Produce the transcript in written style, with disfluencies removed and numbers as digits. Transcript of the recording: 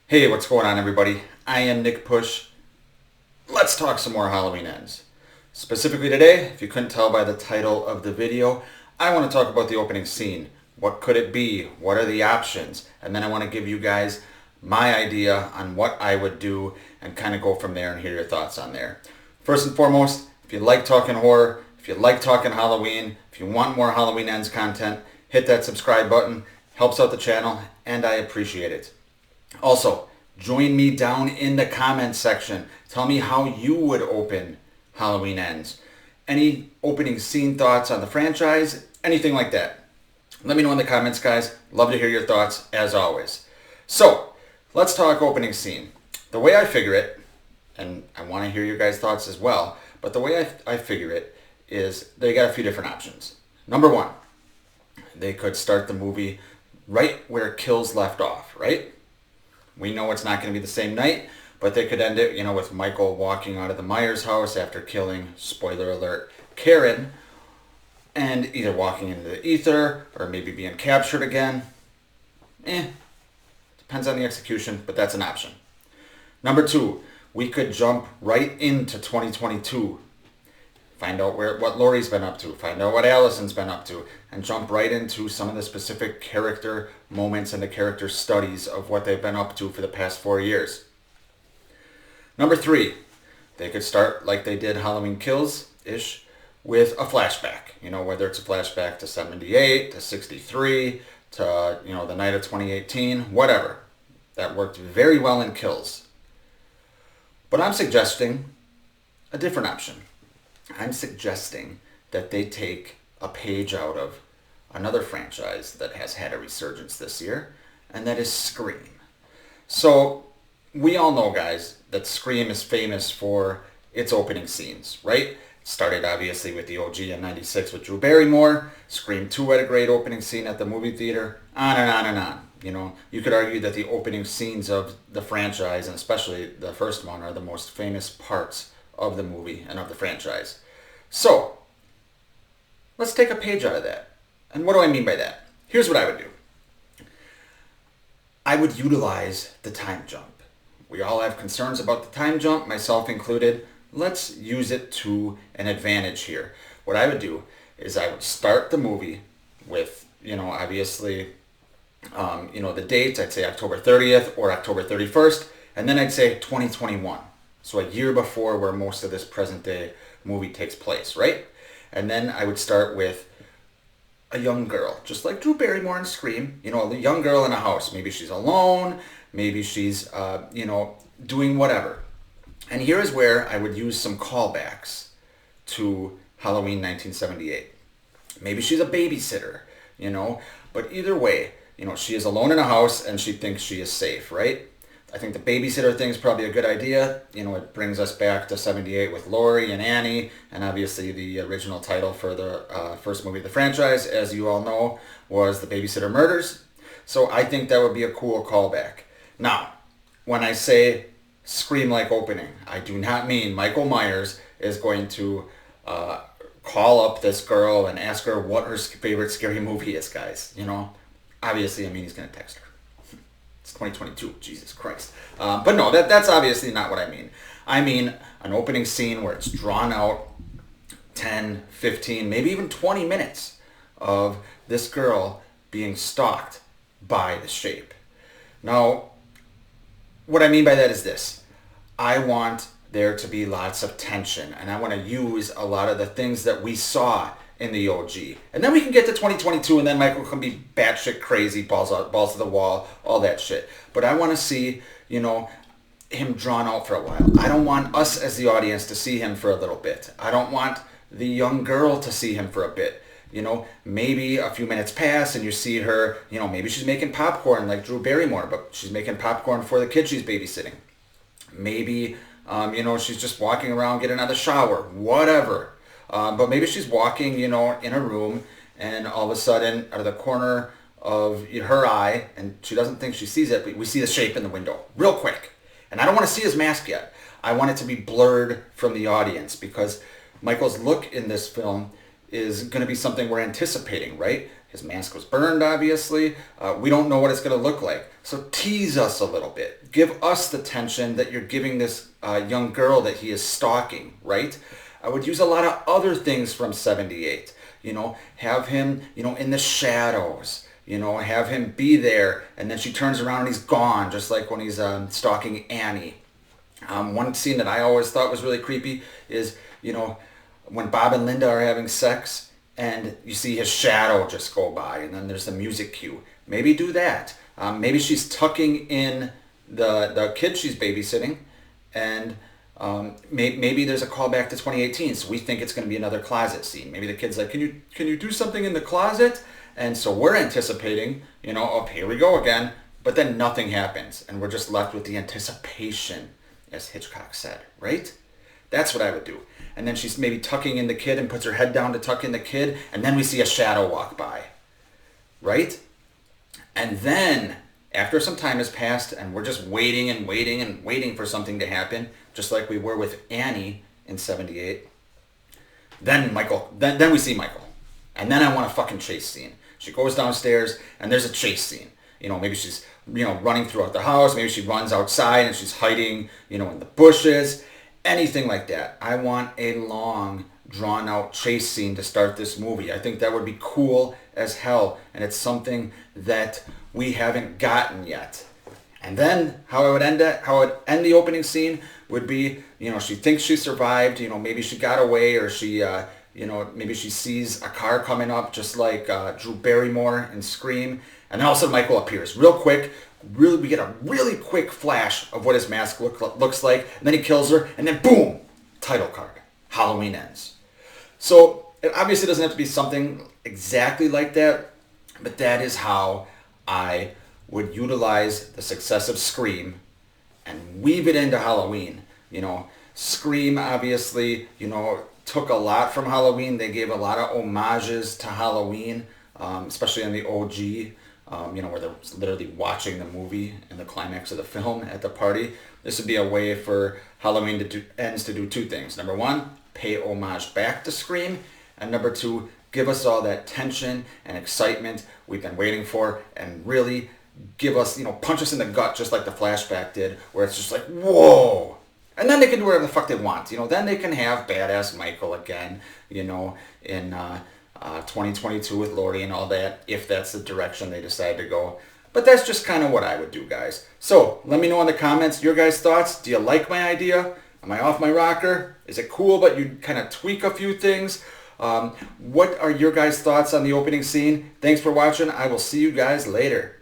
Hey, what's going on, everybody? I am Nick Push. Let's talk some more Halloween Ends. Specifically today, if you couldn't tell by the title of the video, I want to talk about the opening scene. What could it be? What are the options? And then I want to give you guys my idea on what I would do and kind of go from there and hear your thoughts on there. First and foremost, if you like talking horror, if you like talking Halloween, if you want more Halloween Ends content, hit that subscribe button. Helps out the channel, and I appreciate it. Also, join me down in the comments section. Tell me how you would open Halloween Ends. Any opening scene thoughts on the franchise? Anything like that. Let me know in the comments, guys. Love to hear your thoughts, as always. So, let's talk opening scene. The way I figure it, and I want to hear your guys' thoughts as well, but the way I figure it is they got a few different options. Number one, they could start the movie right where Kills left off, right? We know it's not going to be the same night, but they could end it, with Michael walking out of the Myers house after killing, spoiler alert, Karen, and either walking into the ether or maybe being captured again. Depends on the execution, but that's an option. Number two, we could jump right into 2022. Find out what Laurie's been up to, find out what Allison's been up to, and jump right into some of the specific character moments and the character studies of what they've been up to for the past 4 years. Number three, they could start like they did Halloween Kills-ish with a flashback. Whether it's a flashback to 78, to 63, to, the night of 2018, whatever. That worked very well in Kills. But I'm suggesting a different option. I'm suggesting that they take a page out of another franchise that has had a resurgence this year, and that is Scream. So, we all know, guys, that Scream is famous for its opening scenes, right? It started, obviously, with the OG in 96 with Drew Barrymore. Scream 2 had a great opening scene at the movie theater. On and on and on. You could argue that the opening scenes of the franchise, and especially the first one, are the most famous parts of the movie and of the franchise. So, let's take a page out of that. And what do I mean by that? Here's what I would do. I would utilize the time jump. We all have concerns about the time jump, myself included. Let's use it to an advantage here. What I would do is I would start the movie with, obviously, the dates. I'd say October 30th or October 31st. And then I'd say 2021. So a year before where most of this present day movie takes place, right? And then I would start with a young girl, just like Drew Barrymore in Scream, a young girl in a house. Maybe she's alone, maybe she's, doing whatever. And here is where I would use some callbacks to Halloween 1978. Maybe she's a babysitter, but either way, she is alone in a house and she thinks she is safe, right? I think the babysitter thing is probably a good idea. It brings us back to 78 with Laurie and Annie, and obviously the original title for the first movie of the franchise, as you all know, was The Babysitter Murders. So I think that would be a cool callback. Now, when I say Scream-like opening, I do not mean Michael Myers is going to call up this girl and ask her what her favorite scary movie is, guys. Obviously, he's going to text her. It's 2022, Jesus Christ. But no, that's obviously not what I mean. I mean an opening scene where it's drawn out 10, 15, maybe even 20 minutes of this girl being stalked by the Shape. Now, what I mean by that is this. I want there to be lots of tension, and I want to use a lot of the things that we saw in the OG. And then we can get to 2022 and then Michael can be batshit crazy, balls to the wall, all that shit. But I want to see, him drawn out for a while. I don't want us as the audience to see him for a little bit. I don't want the young girl to see him for a bit. Maybe a few minutes pass and you see her, maybe she's making popcorn like Drew Barrymore, but she's making popcorn for the kid she's babysitting. Maybe, she's just walking around getting out of the shower, whatever. But maybe she's walking, in a room, and all of a sudden, out of the corner of her eye, and she doesn't think she sees it, but we see the Shape in the window, real quick. And I don't want to see his mask yet. I want it to be blurred from the audience, because Michael's look in this film is going to be something we're anticipating, right? His mask was burned, obviously. We don't know what it's going to look like. So tease us a little bit. Give us the tension that you're giving this young girl that he is stalking, right? I would use a lot of other things from 78. Have him, in the shadows. Have him be there, and then she turns around and he's gone, just like when he's stalking Annie. One scene that I always thought was really creepy is, when Bob and Linda are having sex, and you see his shadow just go by, and then there's the music cue. Maybe do that. Maybe she's tucking in the kid she's babysitting, and maybe there's a callback to 2018, so we think it's going to be another closet scene. Maybe the kid's like, can you do something in the closet? And so we're anticipating, oh, here we go again. But then nothing happens, and we're just left with the anticipation, as Hitchcock said, right? That's what I would do. And then she's maybe tucking in the kid and puts her head down to tuck in the kid, and then we see a shadow walk by, right? And then, after some time has passed, and we're just waiting and waiting and waiting for something to happen, just like we were with Annie in 78, then we see Michael. And then I want a fucking chase scene. She goes downstairs, and there's a chase scene. Maybe she's, running throughout the house. Maybe she runs outside, and she's hiding, in the bushes. Anything like that. I want a long, drawn-out chase scene to start this movie. I think that would be cool as hell, and it's something that we haven't gotten yet. And then how I would end the opening scene would be, she thinks she survived. Maybe she got away, or she, maybe she sees a car coming up, just like Drew Barrymore in Scream, and then all of a sudden Michael appears real quick. We get a really quick flash of what his mask looks like, and then he kills her, and then boom, title card. Halloween ends. So it obviously doesn't have to be something exactly like that, but that is how I would utilize the success of Scream and weave it into Halloween. Scream obviously, took a lot from Halloween. They gave a lot of homages to Halloween, especially in the OG. Where they're literally watching the movie and the climax of the film at the party. This would be a way for Halloween Ends to do two things. Number one, pay homage back to Scream. And number two, give us all that tension and excitement we've been waiting for, and really give us, punch us in the gut just like the flashback did, where it's just like, whoa. And then they can do whatever the fuck they want. Then they can have badass Michael again, in 2022 with Laurie and all that, if that's the direction they decide to go. But that's just kind of what I would do, guys. So let me know in the comments your guys' thoughts. Do you like my idea? Am I off my rocker? Is it cool, but you kind of tweak a few things? What are your guys' thoughts on the opening scene? Thanks for watching. I will see you guys later.